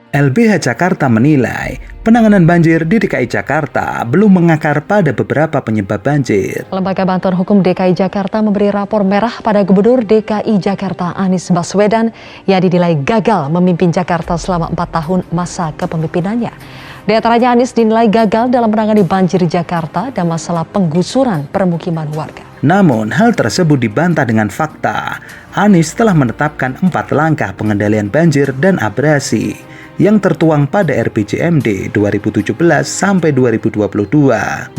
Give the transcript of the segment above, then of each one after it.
LBH Jakarta menilai penanganan banjir di DKI Jakarta belum mengakar pada beberapa penyebab banjir. Lembaga Bantuan Hukum DKI Jakarta memberi rapor merah pada Gubernur DKI Jakarta Anies Baswedan yang dinilai gagal memimpin Jakarta selama 4 tahun masa kepemimpinannya. Di antaranya Anies dinilai gagal dalam menangani banjir Jakarta dan masalah penggusuran permukiman warga. Namun hal tersebut dibantah dengan fakta. Anies telah menetapkan 4 langkah pengendalian banjir dan abrasi yang tertuang pada RPJMD 2017 sampai 2022.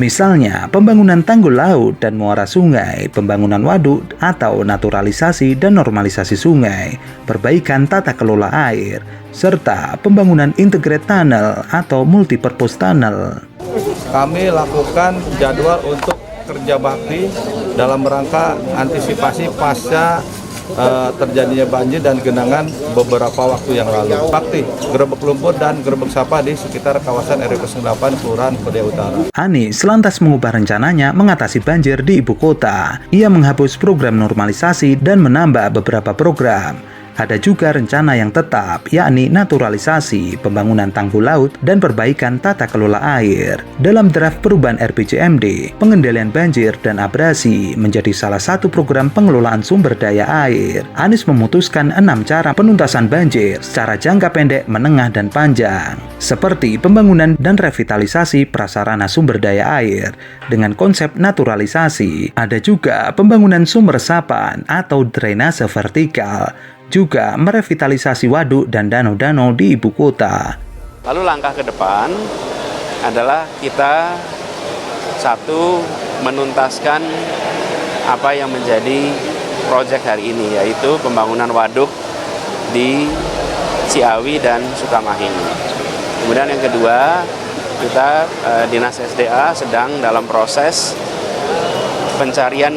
Misalnya, pembangunan tanggul laut dan muara sungai, pembangunan waduk atau naturalisasi dan normalisasi sungai, perbaikan tata kelola air, serta pembangunan integrated tunnel atau multipurpose tunnel. Kami lakukan jadwal untuk kerja bakti dalam rangka antisipasi pasca terjadinya banjir dan genangan beberapa waktu yang lalu. Bakti, gerebek lumpur dan gerebek sapa di sekitar kawasan RW 08 Kelurahan Kodaya Utara. Anies lantas mengubah rencananya mengatasi banjir di ibu kota. Ia menghapus program normalisasi dan menambah beberapa program. Ada juga rencana yang tetap, yakni naturalisasi, pembangunan tanggul laut, dan perbaikan tata kelola air. Dalam draft perubahan RPJMD, pengendalian banjir dan abrasi menjadi salah satu program pengelolaan sumber daya air. Anies memutuskan 6 cara penuntasan banjir secara jangka pendek, menengah, dan panjang. Seperti pembangunan dan revitalisasi prasarana sumber daya air dengan konsep naturalisasi. Ada juga pembangunan sumber resapan atau drainase vertikal, juga merevitalisasi waduk dan danau-danau di ibu kota. Lalu langkah ke depan adalah kita satu menuntaskan apa yang menjadi proyek hari ini, yaitu pembangunan waduk di Ciawi dan Sukamahi. Kemudian yang kedua, kita Dinas SDA sedang dalam proses pencarian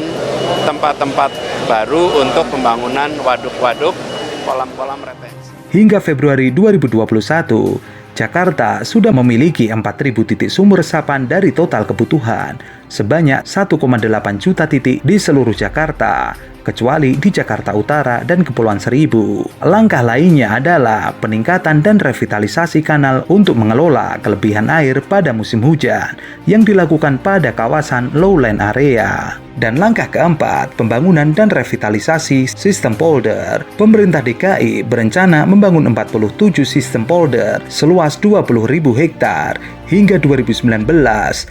tempat-tempat baru untuk pembangunan waduk-waduk, kolam-kolam retensi. Hingga Februari 2021, Jakarta sudah memiliki 4.000 titik sumur resapan dari total kebutuhan, sebanyak 1,8 juta titik di seluruh Jakarta, kecuali di Jakarta Utara dan Kepulauan Seribu. Langkah lainnya adalah peningkatan dan revitalisasi kanal untuk mengelola kelebihan air pada musim hujan yang dilakukan pada kawasan lowland area. Dan langkah keempat, pembangunan dan revitalisasi sistem polder. Pemerintah DKI berencana membangun 47 sistem polder seluas 20.000 hektar. Hingga 2019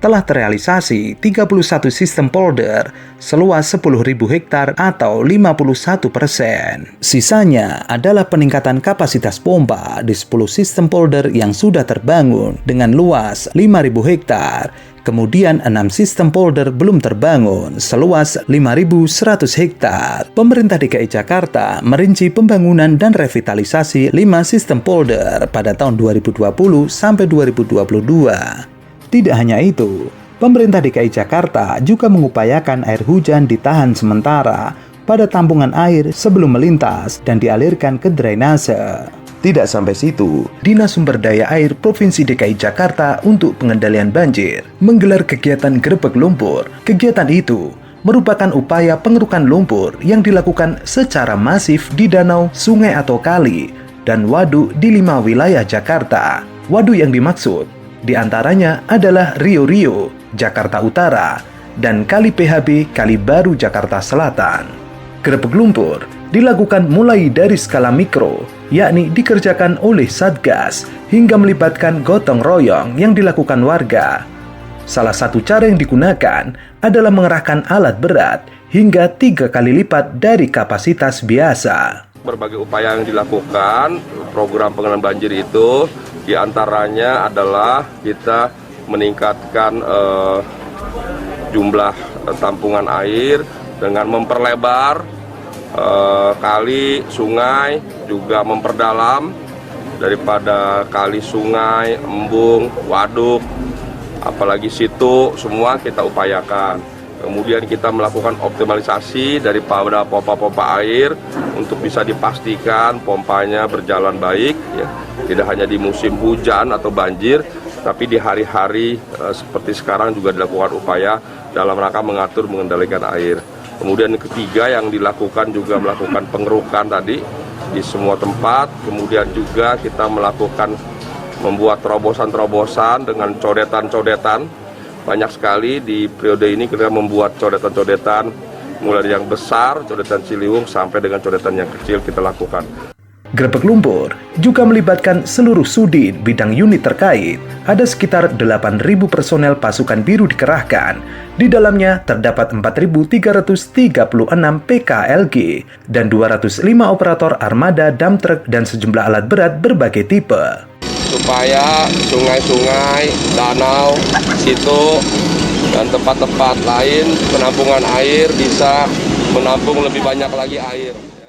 telah terrealisasi 31 sistem polder seluas 10.000 hektar atau 51%. Sisanya adalah peningkatan kapasitas pompa di 10 sistem polder yang sudah terbangun dengan luas 5.000 hektar. Kemudian 6 sistem polder belum terbangun seluas 5.100 hektar. Pemerintah DKI Jakarta merinci pembangunan dan revitalisasi 5 sistem polder pada tahun 2020 sampai 2022. Tidak hanya itu, pemerintah DKI Jakarta juga mengupayakan air hujan ditahan sementara pada tampungan air sebelum melintas dan dialirkan ke drainase. Tidak sampai situ, Dinas Sumber Daya Air Provinsi DKI Jakarta untuk pengendalian banjir menggelar kegiatan gerebek lumpur. Kegiatan itu merupakan upaya pengerukan lumpur yang dilakukan secara masif di danau, sungai atau kali, dan waduk di 5 wilayah Jakarta. Waduk yang dimaksud diantaranya adalah Rio Rio, Jakarta Utara, dan Kali PHB Kali Baru, Jakarta Selatan. Gerebek lumpur dilakukan mulai dari skala mikro, yakni dikerjakan oleh Satgas, hingga melibatkan gotong royong yang dilakukan warga. Salah satu cara yang digunakan adalah mengerahkan alat berat hingga 3 kali lipat dari kapasitas biasa. Berbagai upaya yang dilakukan, program pengendalian banjir itu diantaranya adalah kita meningkatkan jumlah tampungan air dengan memperlebar kali, sungai, juga memperdalam daripada kali, sungai, embung, waduk, apalagi situ, semua kita upayakan. Kemudian kita melakukan optimalisasi daripada pompa-pompa air untuk bisa dipastikan pompanya berjalan baik, ya. Tidak hanya di musim hujan atau banjir, tapi di hari-hari seperti sekarang juga dilakukan upaya dalam rangka mengatur mengendalikan air. Kemudian yang ketiga yang dilakukan juga melakukan pengerukan tadi di semua tempat. Kemudian juga kita melakukan membuat terobosan-terobosan dengan codetan-codetan. Banyak sekali di periode ini kita membuat codetan-codetan mulai yang besar, codetan Ciliwung, sampai dengan codetan yang kecil kita lakukan. Grebek lumpur juga melibatkan seluruh sudin bidang unit terkait. Ada sekitar 8.000 personel pasukan biru dikerahkan. Di dalamnya terdapat 4.336 PKLG dan 205 operator armada dump truck dan sejumlah alat berat berbagai tipe. Supaya sungai-sungai, danau, situ, dan tempat-tempat lain penampungan air bisa menampung lebih banyak lagi air.